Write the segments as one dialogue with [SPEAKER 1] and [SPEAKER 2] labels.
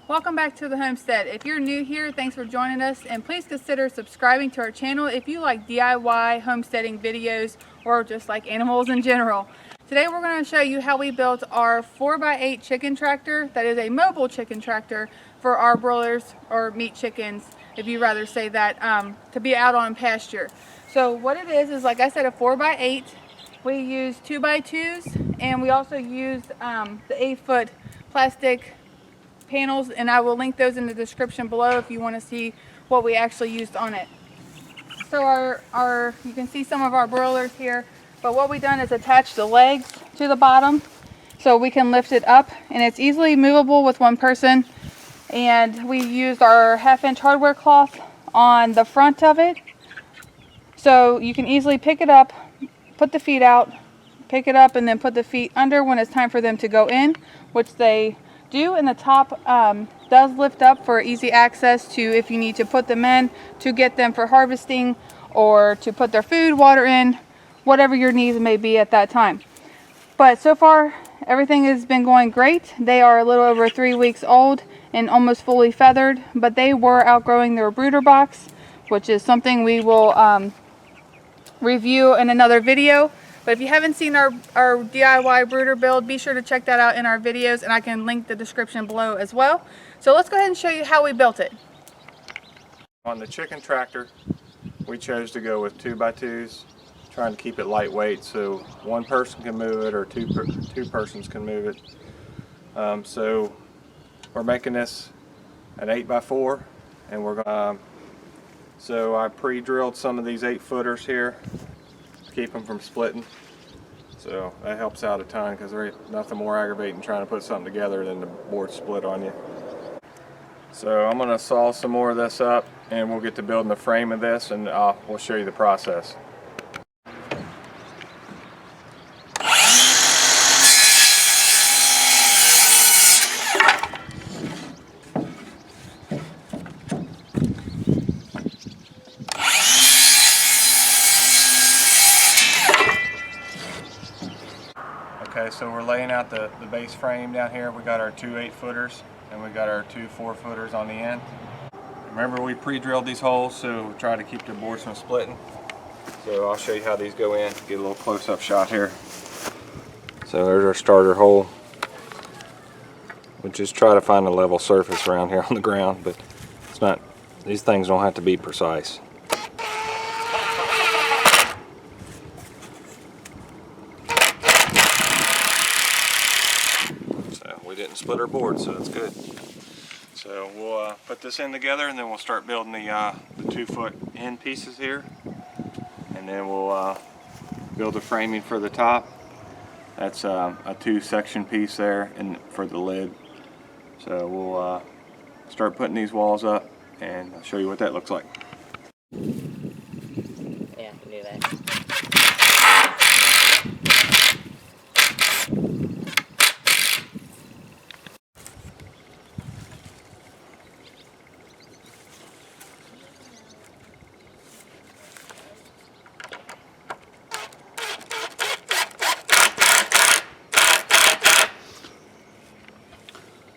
[SPEAKER 1] Welcome back to the homestead. If you're new here, thanks for joining us, and please consider subscribing to our channel if you like DIY homesteading videos or just like animals in general. Today we're going to show you how we built our 4x8 chicken tractor that is a mobile chicken tractor for our broilers or meat chickens, if you rather say that, to be out on pasture. So what it is like I said, a 4x8. We use 2x2s, and we also used the 8-foot plastic panels, and I will link those in the description below if you want to see what we actually used on it. So you can see some of our broilers here, but what we've done is attach the legs to the bottom so we can lift it up, and it's easily movable with one person. And we used our 1/2-inch hardware cloth on the front of it, so you can easily pick it up, put the feet out, pick it up, and then put the feet under when it's time for them to go in, which they do. And the top does lift up for easy access to if you need to put them in to get them for harvesting or to put their food, water in, whatever your needs may be at that time. But so far everything has been going great. They are a little over 3 weeks old and almost fully feathered, but they were outgrowing their brooder box, which is something we will review in another video. But if you haven't seen our DIY brooder build, be sure to check that out in our videos, and I can link the description below as well. So let's go ahead and show you how we built it.
[SPEAKER 2] On the chicken tractor, we chose to go with 2x2s, trying to keep it lightweight so one person can move it or two persons can move it. So we're making this an 8x4, and we're going so I pre-drilled some of these 8-footers here to keep them from splitting. So that helps out a ton, because there's nothing more aggravating trying to put something together than the board split on you. So I'm going to saw some more of this up, and we'll get to building the frame of this, and we'll show you the process. Okay, so we're laying out the base frame down here. We got our 2 8-footers and we got our 2 4-footers on the end. Remember, we pre-drilled these holes, so we try to keep the boards from splitting. So I'll show you how these go in. Get a little close-up shot here. So there's our starter hole. We'll just try to find a level surface around here on the ground, but it's not. These things don't have to be precise. We didn't split our board, so that's good. So we'll put this in together, and then we'll start building the 2-foot end pieces here, and then we'll build the framing for the top. That's a 2-section piece there, and for the lid. So we'll start putting these walls up, and I'll show you what that looks like.
[SPEAKER 3] Yeah, I can do that.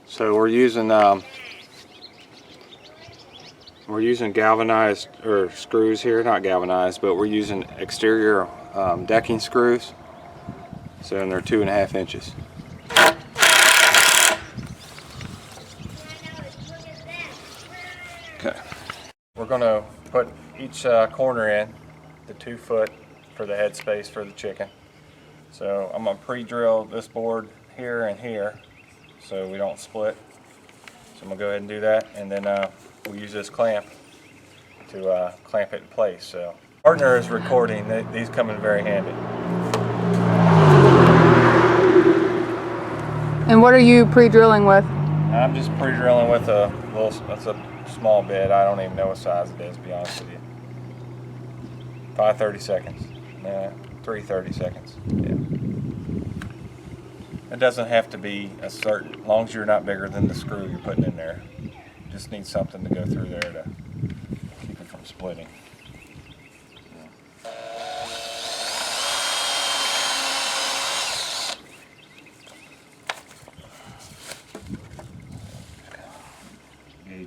[SPEAKER 2] So we're using galvanized or screws here, not galvanized, but we're using exterior decking screws. So and they're 2.5 inches. Okay, we're going to put each corner in the 2-foot for the head space for the chicken. So I'm going to pre-drill this board here and here, so we don't split. So I'm going to go ahead and do that, and then we'll use this clamp to clamp it in place. So partner is recording. These come in very handy.
[SPEAKER 1] And what are you pre-drilling with?
[SPEAKER 2] I'm just pre-drilling with a little, that's a small bit. I don't even know what size it is, to be honest with you. 5 30-seconds. Nah, 3 30-seconds. Yeah. It doesn't have to be a certain, as long as you're not bigger than the screw you're putting in there. You just need something to go through there to keep it from splitting.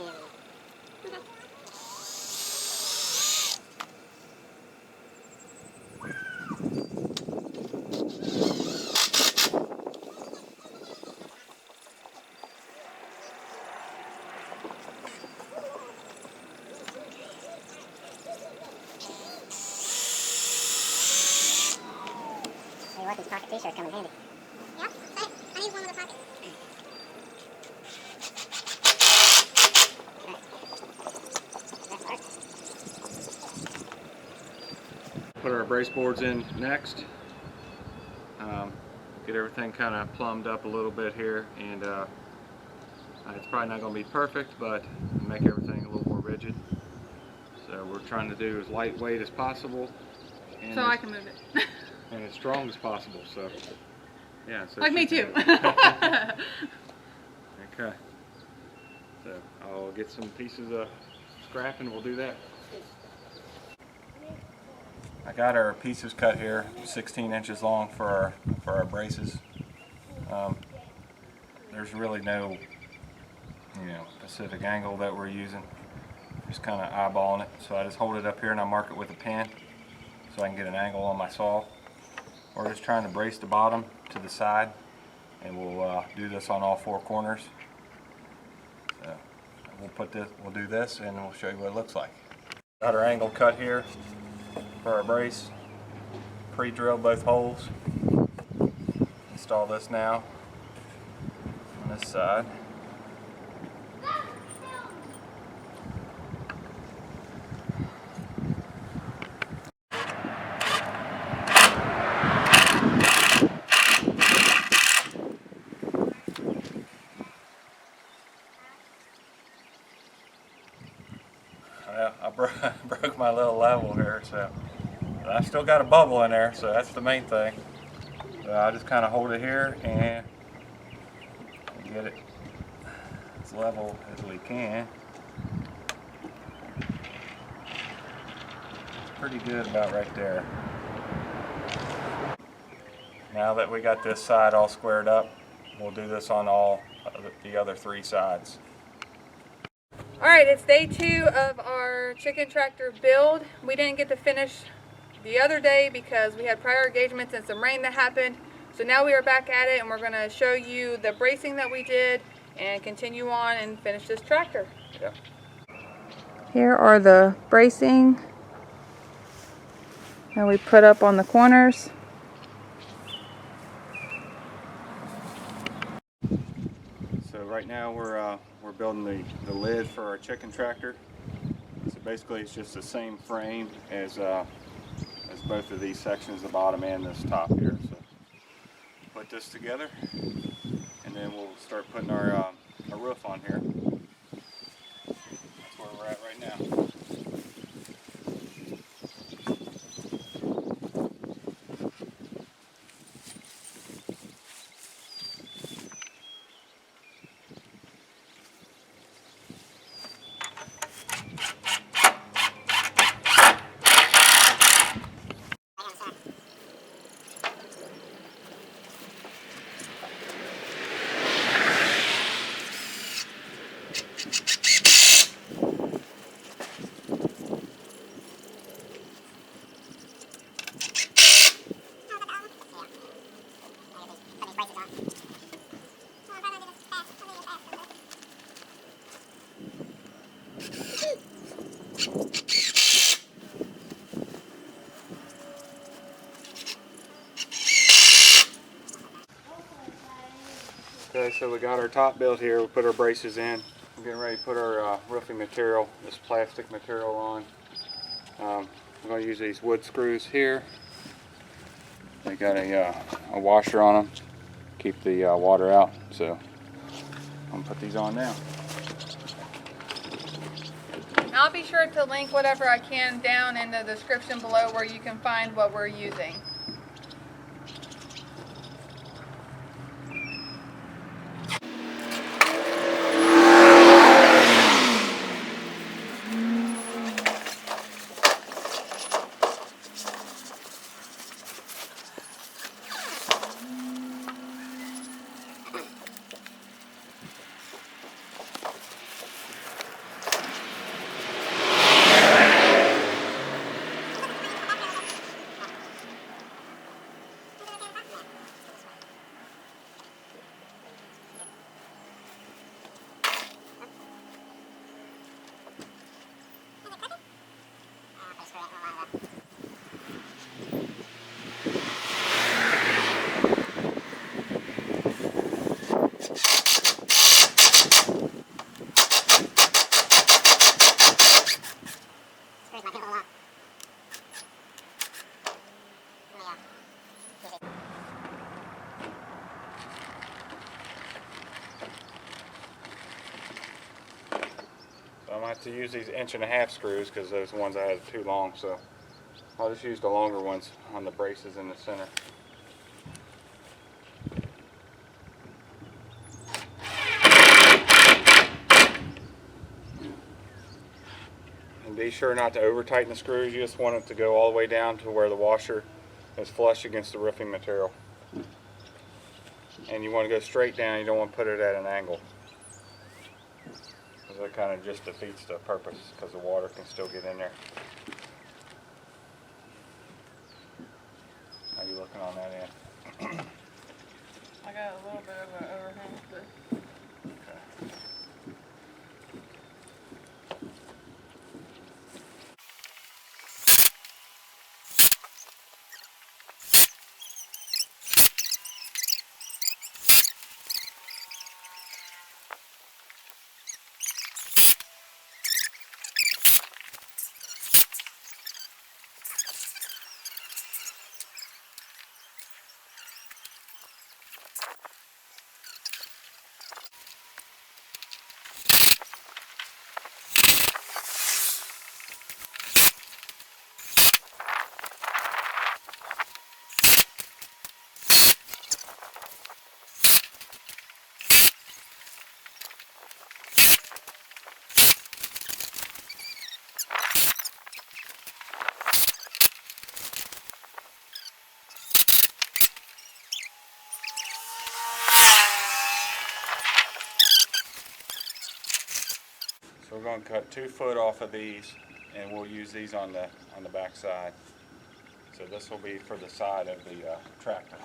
[SPEAKER 4] Hey, what, these pocket t-shirts come in handy. Yep, but I need one with a pocket.
[SPEAKER 2] Put our brace boards in next. Get everything kind of plumbed up a little bit here, and it's probably not going to be perfect, but make everything a little more rigid. So we're trying to do as lightweight as possible, and
[SPEAKER 1] So I can move it.
[SPEAKER 2] and as strong as possible. So yeah, so
[SPEAKER 1] Like me too.
[SPEAKER 2] Okay. So I'll get some pieces of scrap and we'll do that. I got our pieces cut here, 16 inches long for our braces. There's really no, specific angle that we're using. Just kind of eyeballing it. So I just hold it up here and I mark it with a pen so I can get an angle on my saw. We're just trying to brace the bottom to the side, and we'll do this on all four corners. So we'll do this and we'll show you what it looks like. Got our angle cut here for our brace. Pre-drilled both holes. Install this now on this side. I broke my little level here, so I still got a bubble in there, so that's the main thing. So I just kind of hold it here and get it as level as we can. It's pretty good about right there. Now that we got this side all squared up, we'll do this on all the other three sides.
[SPEAKER 1] Alright, it's day 2 of our chicken tractor build. We didn't get to finish the other day because we had prior engagements and some rain that happened. So now we are back at it, and we're going to show you the bracing that we did and continue on and finish this tractor.
[SPEAKER 2] Yep.
[SPEAKER 1] Here are the bracing that we put up on the corners.
[SPEAKER 2] So right now we're building the lid for our chicken tractor. So basically it's just the same frame as both of these sections, the bottom and this top here. So put this together, and then we'll start putting our roof on here. That's where we're at right now. Okay, so we got our top built here. We put our braces in. We're getting ready to put our roofing material, this plastic material on. We're going to use these wood screws here. They got a washer on them, keep the water out. So I'm going to put these on now.
[SPEAKER 1] I'll be sure to link whatever I can down in the description below where you can find what we're using.
[SPEAKER 2] I'm going to have to use these 1.5" screws because those ones I had are too long, so I'll just use the longer ones on the braces in the center. And be sure not to over tighten the screws. You just want it to go all the way down to where the washer is flush against the roofing material. And you want to go straight down, you don't want to put it at an angle. Because that kind of just defeats the purpose because the water can still get in there. How you looking on that end?
[SPEAKER 1] I got a little bit of an overhang, but
[SPEAKER 2] Okay. So we're going to cut 2 foot off of these, and we'll use these on the back side. So this will be for the side of the tractor.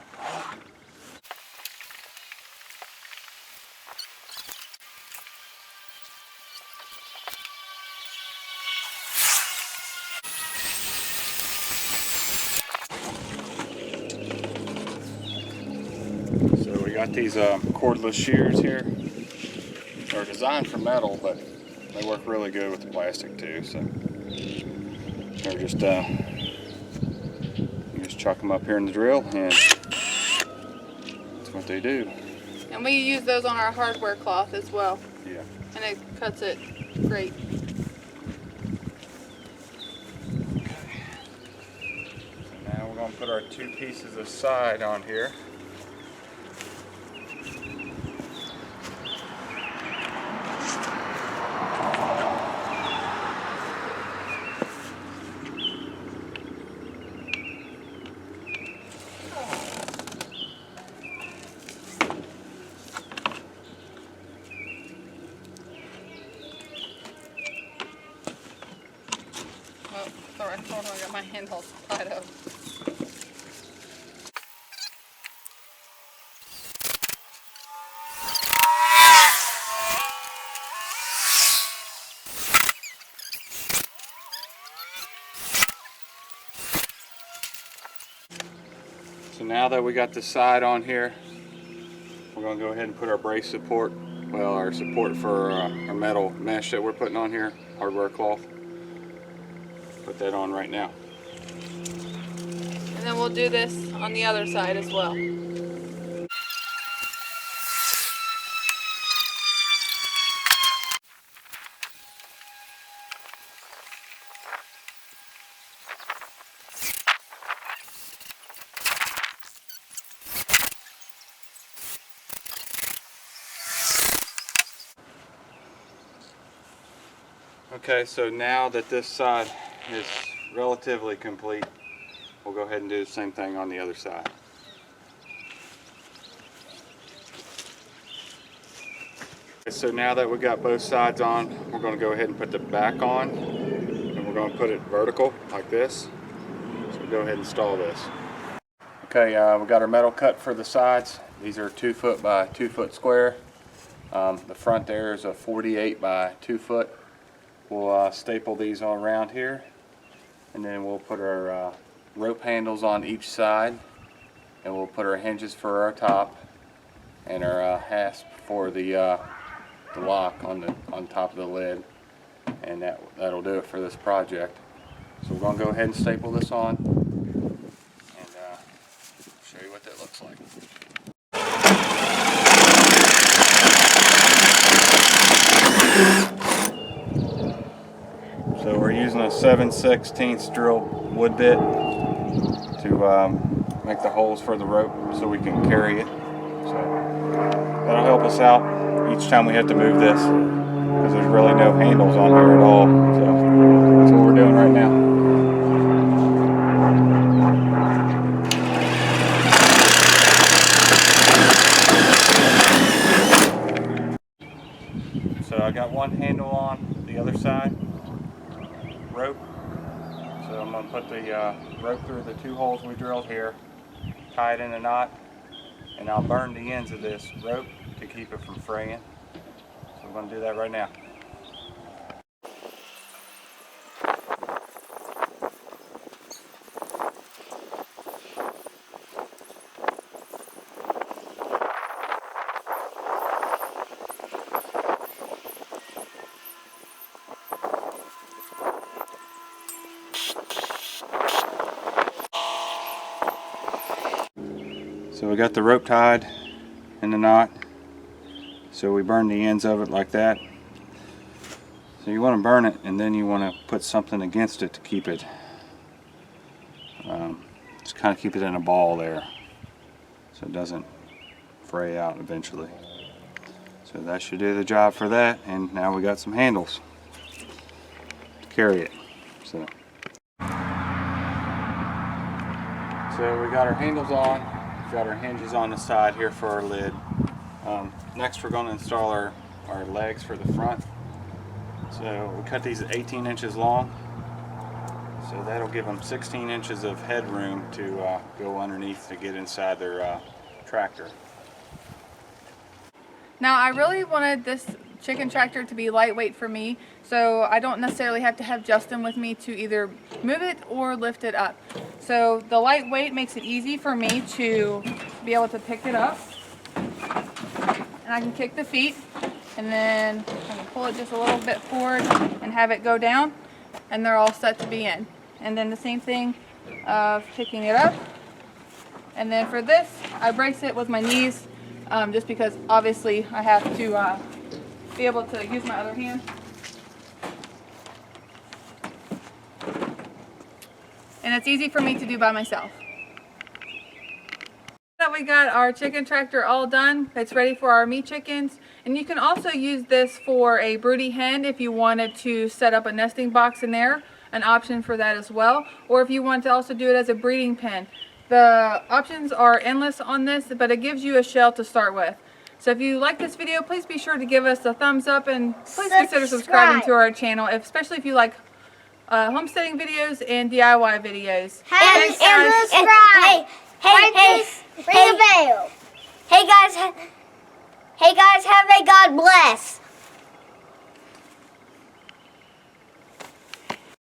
[SPEAKER 2] So we got these cordless shears here. They're designed for metal, but they work really good with the plastic too. So they're just you just chuck them up here in the drill, and that's what they do.
[SPEAKER 1] and we use those on our hardware cloth as well,
[SPEAKER 2] Yeah.
[SPEAKER 1] and it cuts it great.
[SPEAKER 2] So now we're going to put our 2 pieces of side on here.
[SPEAKER 1] Oh, sorry, hold on, I got my hand all tied up.
[SPEAKER 2] So now that we got the side on here, we're going to go ahead and put our brace support, well, our support for our metal mesh that we're putting on here, hardware cloth. Put that on right now.
[SPEAKER 1] And then we'll do this on the other side as well.
[SPEAKER 2] Okay, so now that this side is relatively complete, we'll go ahead and do the same thing on the other side. So now that we got both sides on, we're going to go ahead and put the back on, and we're going to put it vertical like this. So we'll go ahead and install this. Okay, we got our metal cut for the sides. These are 2 foot by 2 foot square. The front there is a 48 by 2 foot. We'll staple these all around here, and then we'll put our rope handles on each side, and we'll put our hinges for our top and our hasp for the lock on top of the lid, and that'll do it for this project. So we're going to go ahead and staple this on and show you what that looks like. So we're using a 7/16 drill wood bit to make the holes for the rope so we can carry it. So that'll help us out each time we have to move this, because there's really no handles on here at all. So that's what we're doing right now. So I got one handle on the other side, rope. So I'm going to put the rope through the 2 holes we drilled here, tie it in a knot, and I'll burn the ends of this rope to keep it from fraying. So I'm going to do that right now. So we got the rope tied in the knot, so we burn the ends of it like that. So you want to burn it, and then you want to put something against it to keep it, just kind of keep it in a ball there so it doesn't fray out eventually. So that should do the job for that, and now we got some handles to carry it. So we got our handles on. Got our hinges on the side here for our lid. Next we're going to install our legs for the front. So we cut these at 18 inches long. So that'll give them 16 inches of headroom to go underneath to get inside their tractor.
[SPEAKER 1] Now I really wanted this chicken tractor to be lightweight for me, so I don't necessarily have to have Justin with me to either move it or lift it up. So the lightweight makes it easy for me to be able to pick it up, and I can kick the feet, and then I can pull it just a little bit forward and have it go down, and they're all set to be in. And then the same thing of picking it up, and then for this I brace it with my knees, just because obviously I have to be able to use my other hand. And it's easy for me to do by myself. Now we got our chicken tractor all done. It's ready for our meat chickens. And you can also use this for a broody hen if you wanted to set up a nesting box in there, an option for that as well. Or if you want to also do it as a breeding pen. The options are endless on this, but it gives you a shell to start with. So if you like this video, please be sure to give us a thumbs up, and please consider subscribing to our channel, especially if you like homesteading videos and DIY videos.
[SPEAKER 4] And subscribe. Hey, ring a bell. Hey guys, have a God bless.